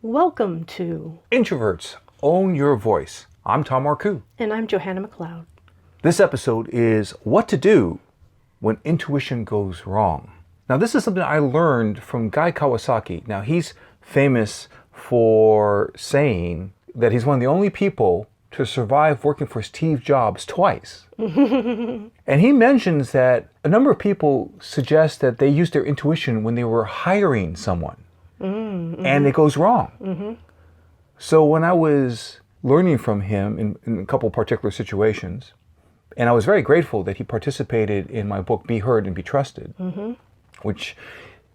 Welcome to Introverts, Own Your Voice. I'm Tom Marcoux. And I'm Johanna McLeod. This episode is what to do when intuition goes wrong. Now, this is something I learned from Guy Kawasaki. Now, he's famous for saying that he's one of the only people to survive working for Steve Jobs twice. And he mentions that a number of people suggest that they used their intuition when they were hiring someone. And it goes wrong. So when I was learning from him in a couple particular situations, and I was very grateful that he participated in my book, Be Heard and Be Trusted, which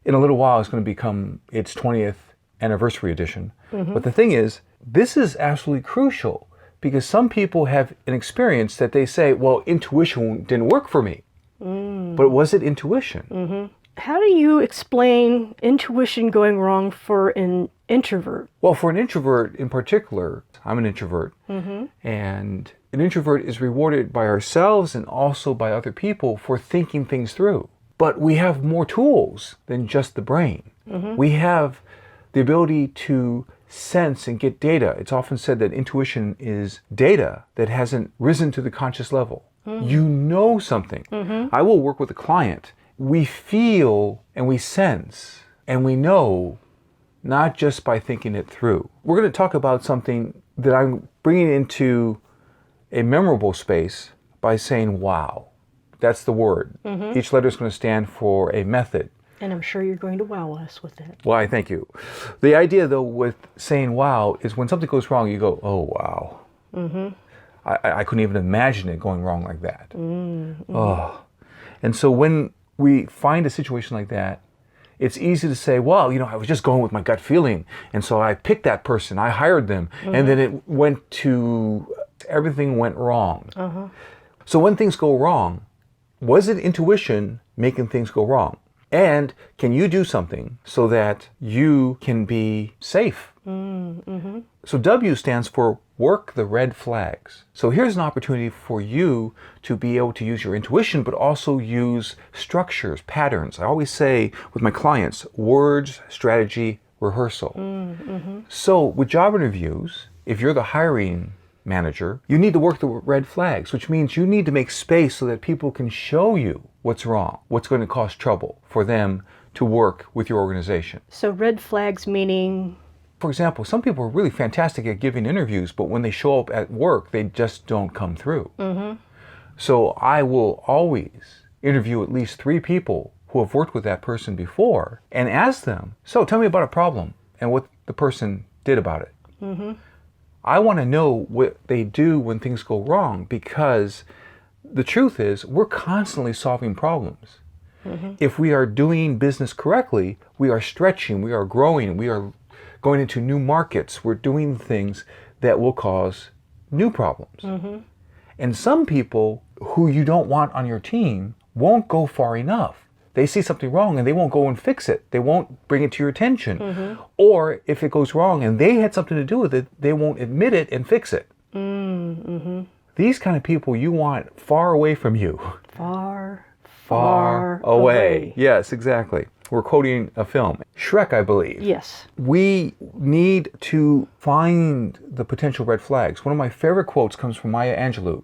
in a little while is going to become its 20th anniversary edition. But the thing is, this is absolutely crucial because some people have an experience that they say, well, intuition didn't work for me. But was it intuition? How do you explain intuition going wrong for an introvert? Well, for an introvert in particular, I'm an introvert, and an introvert is rewarded by ourselves and also by other people for thinking things through. But we have more tools than just the brain. We have the ability to sense and get data. It's often said that intuition is data that hasn't risen to the conscious level. You know something. I will work with a client. We feel and we sense and we know not just by thinking it through. We're going to talk about something that I'm bringing into a memorable space by saying wow. That's the word. Each letter is going to stand for a method. And I'm sure you're going to wow us with it. Why, thank you. The idea, though, with saying wow is when something goes wrong, you go, oh, wow. I couldn't even imagine it going wrong like that. Oh. And so when we find a situation like that, it's easy to say, well, I was just going with my gut feeling. And so I picked that person, I hired them, and then everything went wrong. So when things go wrong, was it intuition making things go wrong? And can you do something so that you can be safe? So W stands for work the red flags. So here's an opportunity for you to be able to use your intuition, but also use structures, patterns. I always say with my clients, words, strategy, rehearsal. So with job interviews, if you're the hiring manager, you need to work the red flags, which means you need to make space so that people can show you what's wrong, what's going to cause trouble for them to work with your organization. So red flags meaning? For example, some people are really fantastic at giving interviews, but when they show up at work, they just don't come through. So I will always interview at least 3 people who have worked with that person before and ask them, so tell me about a problem and what the person did about it. I want to know what they do when things go wrong because the truth is we're constantly solving problems. If we are doing business correctly, we are stretching, we are growing, we are going into new markets, we're doing things that will cause new problems. And some people who you don't want on your team won't go far enough. They see something wrong and they won't go and fix it. They won't bring it to your attention. Or if it goes wrong and they had something to do with it, they won't admit it and fix it. These kind of people you want far away from you. Far away. Yes, exactly. We're quoting a film, Shrek, I believe. Yes. We need to find the potential red flags. One of my favorite quotes comes from Maya Angelou,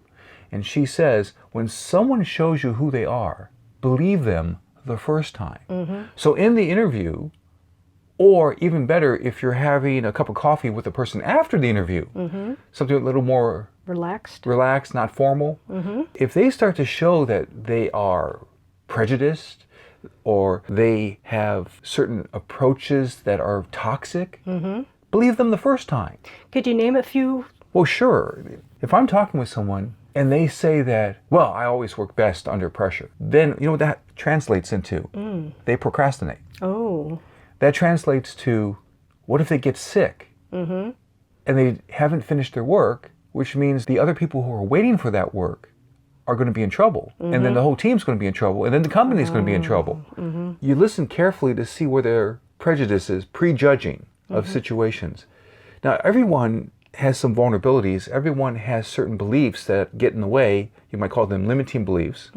and she says, when someone shows you who they are, believe them the first time. So in the interview, or even better, if you're having a cup of coffee with the person after the interview, something a little more relaxed, not formal, if they start to show that they are prejudiced, or they have certain approaches that are toxic, believe them the first time. Could you name a few? Well, sure. If I'm talking with someone and they say that, well, I always work best under pressure, then you know what that translates into? They procrastinate. Oh. That translates to, what if they get sick and they haven't finished their work, which means the other people who are waiting for that work are going to be in trouble. And then the whole team's going to be in trouble. And then the company's going to be in trouble. You listen carefully to see where their prejudice is, prejudging of situations. Now, everyone has some vulnerabilities. Everyone has certain beliefs that get in the way. You might call them limiting beliefs.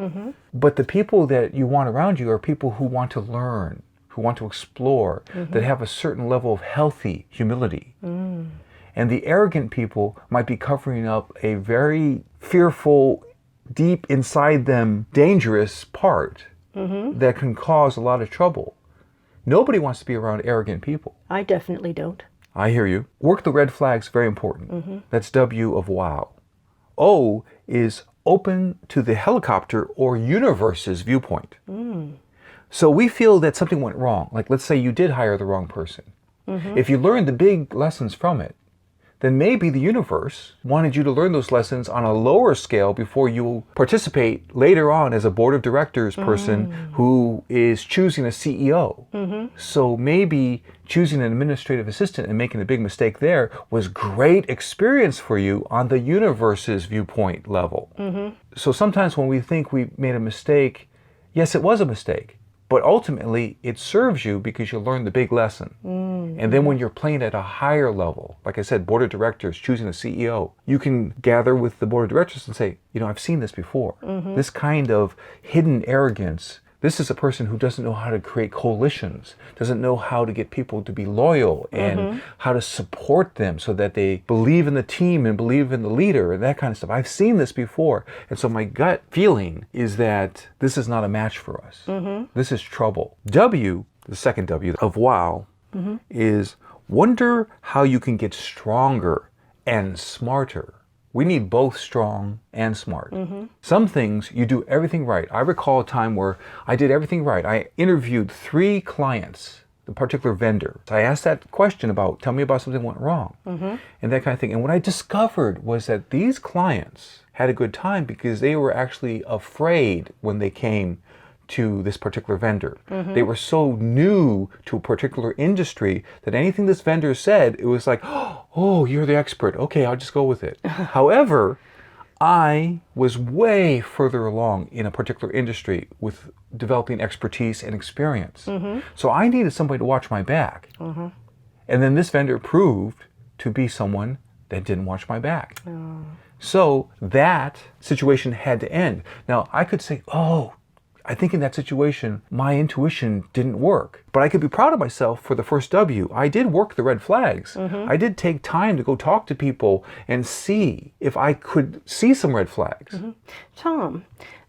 But the people that you want around you are people who want to learn, who want to explore, that have a certain level of healthy humility. And the arrogant people might be covering up a very fearful, deep inside them, dangerous part that can cause a lot of trouble. Nobody wants to be around arrogant people. I definitely don't. I hear you. Work the red flags, very important. That's W of wow. O is open to the helicopter or universe's viewpoint. So we feel that something went wrong. Like, let's say you did hire the wrong person. If you learned the big lessons from it, then maybe the universe wanted you to learn those lessons on a lower scale before you participate later on as a board of directors person who is choosing a CEO. So maybe choosing an administrative assistant and making a big mistake there was great experience for you on the universe's viewpoint level. So sometimes when we think we made a mistake, yes, it was a mistake. But ultimately, it serves you because you learned the big lesson. And then when you're playing at a higher level, like I said, board of directors, choosing a CEO, you can gather with the board of directors and say, you know, I've seen this before. This kind of hidden arrogance, this is a person who doesn't know how to create coalitions, doesn't know how to get people to be loyal and how to support them so that they believe in the team and believe in the leader and that kind of stuff. I've seen this before. And so my gut feeling is that this is not a match for us. This is trouble. W, the second W of wow, is wonder how you can get stronger and smarter. We need both strong and smart. Some things you do everything right. I recall a time where I did everything right. I interviewed 3 clients, the particular vendor. I asked that question about, tell me about something that went wrong, and that kind of thing. And what I discovered was that these clients had a good time because they were actually afraid when they came to this particular vendor. They were so new to a particular industry that anything this vendor said, it was like, oh, you're the expert. Okay, I'll just go with it. However, I was way further along in a particular industry with developing expertise and experience. So I needed somebody to watch my back. And then this vendor proved to be someone that didn't watch my back. So that situation had to end. Now, I could say, oh, I think in that situation, my intuition didn't work. But I could be proud of myself for the first W. I did work the red flags. I did take time to go talk to people and see if I could see some red flags. Tom,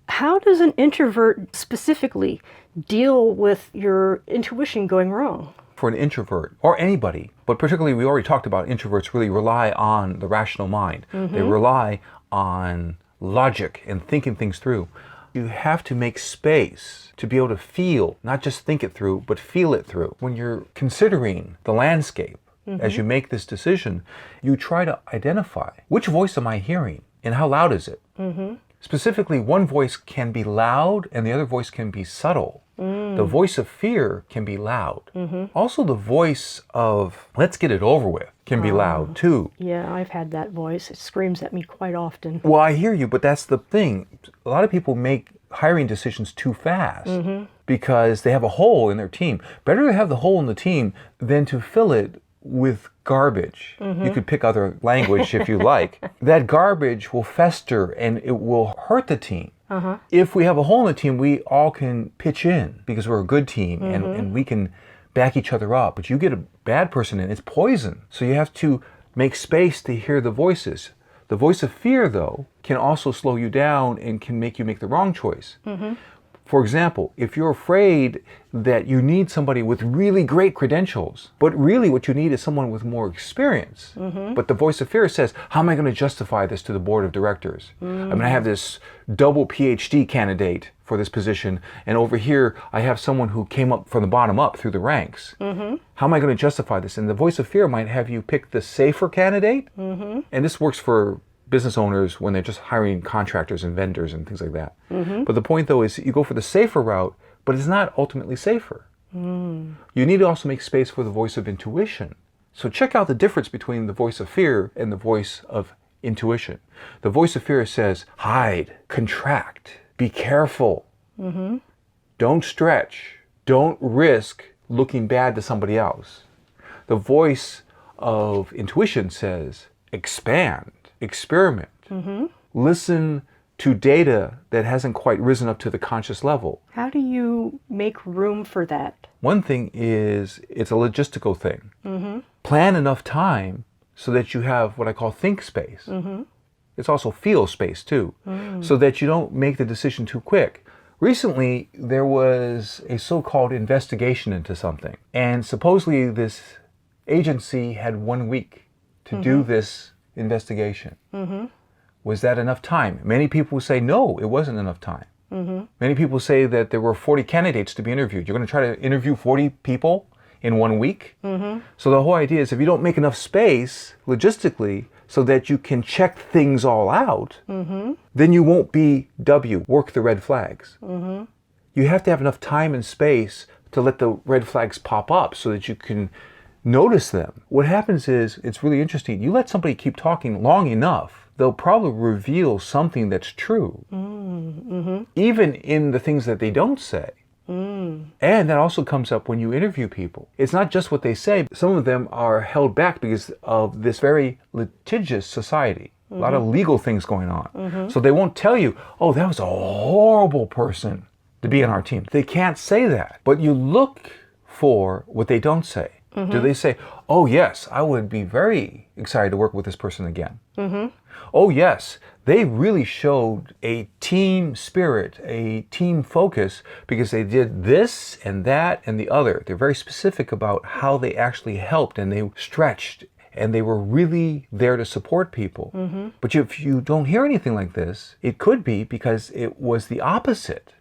how does an introvert specifically deal with your intuition going wrong? For an introvert, or anybody, but particularly we already talked about introverts really rely on the rational mind. They rely on logic and thinking things through. You have to make space to be able to feel, not just think it through, but feel it through. When you're considering the landscape, as you make this decision, you try to identify, which voice am I hearing and how loud is it? Specifically, one voice can be loud and the other voice can be subtle. The voice of fear can be loud. Also, the voice of, let's get it over with, can be loud too. Yeah, I've had that voice. It screams at me quite often. Well, I hear you, but that's the thing. A lot of people make hiring decisions too fast because they have a hole in their team. Better to have the hole in the team than to fill it with garbage. You could pick other language if you like. That garbage will fester and it will hurt the team. If we have a hole in the team, we all can pitch in because we're a good team and we can back each other up. But you get a bad person in, it's poison. So you have to make space to hear the voices. The voice of fear, though, can also slow you down and can make you make the wrong choice. For example, if you're afraid that you need somebody with really great credentials, but really what you need is someone with more experience, but the voice of fear says, how am I going to justify this to the board of directors? I mean, I have this double PhD candidate for this position, and over here I have someone who came up from the bottom up through the ranks. How am I going to justify this? And the voice of fear might have you pick the safer candidate, and this works for business owners when they're just hiring contractors and vendors and things like that. But the point though is you go for the safer route, but it's not ultimately safer. You need to also make space for the voice of intuition. So check out the difference between the voice of fear and the voice of intuition. The voice of fear says, hide, contract, be careful, don't stretch, don't risk looking bad to somebody else. The voice of intuition says, expand, experiment, listen to data that hasn't quite risen up to the conscious level. How do you make room for that? One thing is it's a logistical thing. Plan enough time so that you have what I call think space. It's also feel space too, so that you don't make the decision too quick. Recently, there was a so-called investigation into something, and supposedly this agency had 1 week to do this investigation. Was that enough time? Many people say no, it wasn't enough time. Many people say that there were 40 candidates to be interviewed. You're going to try to interview 40 people in 1 week? So the whole idea is if you don't make enough space logistically so that you can check things all out, then you won't be work the red flags. You have to have enough time and space to let the red flags pop up so that you can notice them. What happens is, it's really interesting, you let somebody keep talking long enough, they'll probably reveal something that's true, even in the things that they don't say. And that also comes up when you interview people. It's not just what they say. Some of them are held back because of this very litigious society. A lot of legal things going on. So they won't tell you, oh, that was a horrible person to be on our team. They can't say that. But you look for what they don't say. Do they say, oh yes, I would be very excited to work with this person again? Oh yes, they really showed a team spirit, a team focus, because they did this and that and the other. They're very specific about how they actually helped, and they stretched, and they were really there to support people. But if you don't hear anything like this, it could be because it was the opposite.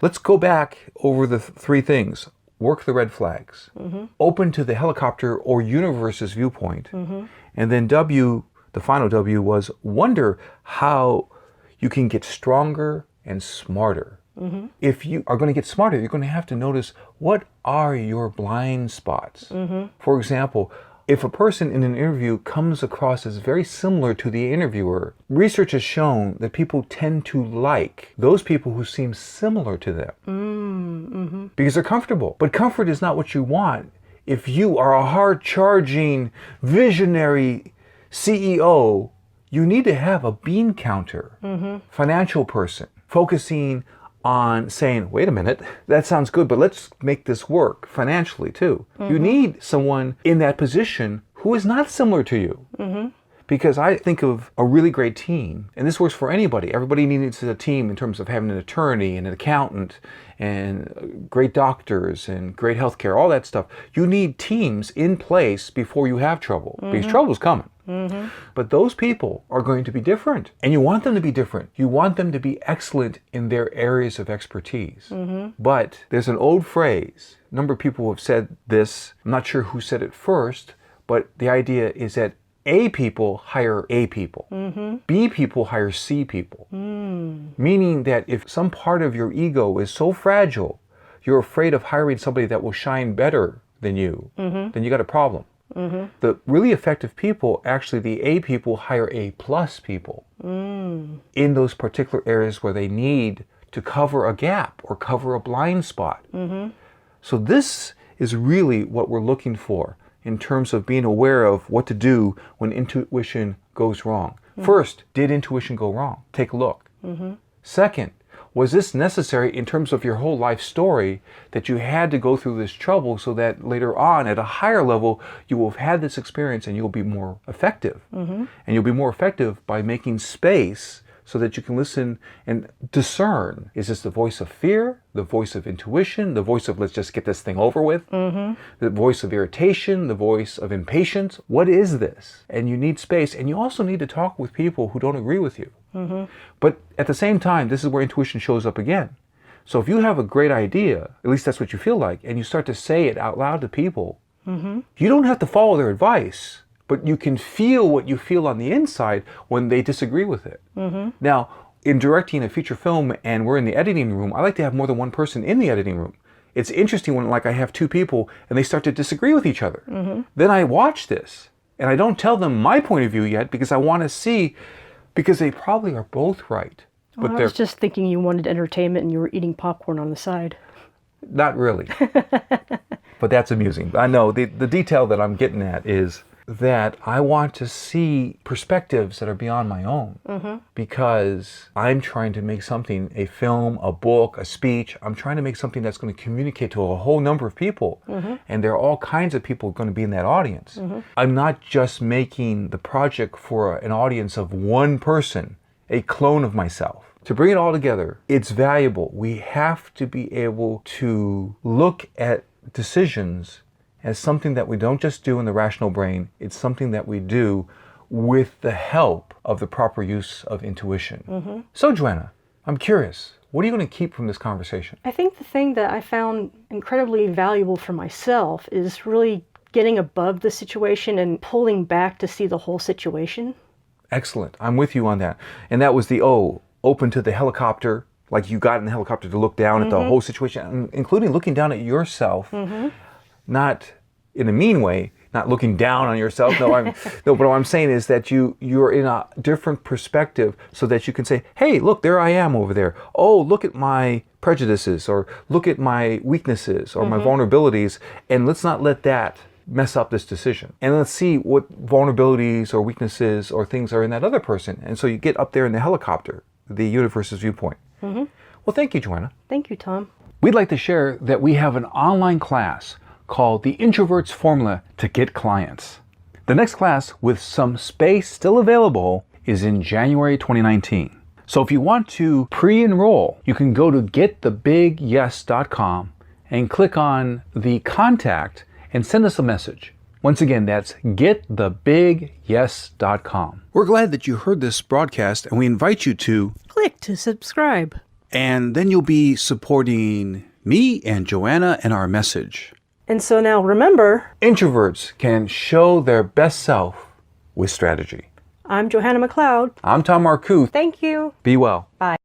Let's go back over the three things. Work the red flags. Open to the helicopter or universe's viewpoint. And then W, the final W, was wonder how you can get stronger and smarter. If you are going to get smarter, you're going to have to notice what are your blind spots. For example, if a person in an interview comes across as very similar to the interviewer, research has shown that people tend to like those people who seem similar to them. Because they're comfortable. But comfort is not what you want. If you are a hard-charging, visionary CEO, you need to have a bean counter, financial person, focusing on saying, wait a minute, that sounds good, but let's make this work financially too. You need someone in that position who is not similar to you. Because I think of a really great team, and this works for anybody. Everybody needs a team in terms of having an attorney and an accountant and great doctors and great healthcare, all that stuff. You need teams in place before you have trouble, because trouble's coming. But those people are going to be different, and you want them to be different. You want them to be excellent in their areas of expertise. But there's an old phrase, a number of people have said this, I'm not sure who said it first, but the idea is that A people hire A people. B people hire C people. Meaning that if some part of your ego is so fragile, you're afraid of hiring somebody that will shine better than you, then you got a problem. The really effective people, actually the A people, hire A plus people in those particular areas where they need to cover a gap or cover a blind spot. So this is really what we're looking for in terms of being aware of what to do when intuition goes wrong. First, did intuition go wrong? Take a look. Second, was this necessary in terms of your whole life story, that you had to go through this trouble so that later on at a higher level you will have had this experience and you'll be more effective. And you'll be more effective by making space so that you can listen and discern. Is this the voice of fear, the voice of intuition, the voice of let's just get this thing over with, the voice of irritation, the voice of impatience? What is this? And you need space, and you also need to talk with people who don't agree with you. But at the same time, this is where intuition shows up again. So if you have a great idea, at least that's what you feel like, and you start to say it out loud to people, you don't have to follow their advice, but you can feel what you feel on the inside when they disagree with it. Now, in directing a feature film and we're in the editing room, I like to have more than one person in the editing room. It's interesting when I have two people and they start to disagree with each other. Then I watch this and I don't tell them my point of view yet, because I want to see, because they probably are both right. But I was just thinking you wanted entertainment and you were eating popcorn on the side. Not really. But that's amusing. I know the detail that I'm getting at is that I want to see perspectives that are beyond my own, because I'm trying to make something, a film, a book, a speech. I'm trying to make something that's going to communicate to a whole number of people. And there are all kinds of people going to be in that audience. I'm not just making the project for an audience of one person, a clone of myself. To bring it all together, it's valuable. We have to be able to look at decisions as something that we don't just do in the rational brain. It's something that we do with the help of the proper use of intuition. So, Johanna, I'm curious, what are you going to keep from this conversation? I think the thing that I found incredibly valuable for myself is really getting above the situation and pulling back to see the whole situation. Excellent. I'm with you on that. And that was the open to the helicopter, like you got in the helicopter to look down at the whole situation, including looking down at yourself, not in a mean way, not looking down on yourself. No, but what I'm saying is that you're in a different perspective so that you can say, hey, look, there I am over there. Oh, look at my prejudices, or look at my weaknesses or my vulnerabilities, and let's not let that mess up this decision. And let's see what vulnerabilities or weaknesses or things are in that other person. And so you get up there in the helicopter, the universe's viewpoint. Well, thank you, Johanna. Thank you, Tom. We'd like to share that we have an online class called the Introverts Formula to Get Clients. The next class, with some space still available, is in January 2019. So if you want to pre-enroll, you can go to getthebigyes.com and click on the contact and send us a message. Once again, that's getthebigyes.com. We're glad that you heard this broadcast, and we invite you to Click to subscribe. and then you'll be supporting me and Johanna and our message. And so now remember, Introverts can show their best self with strategy. I'm Johanna McLeod. I'm Tom Marcoux. Thank you. Be well. Bye.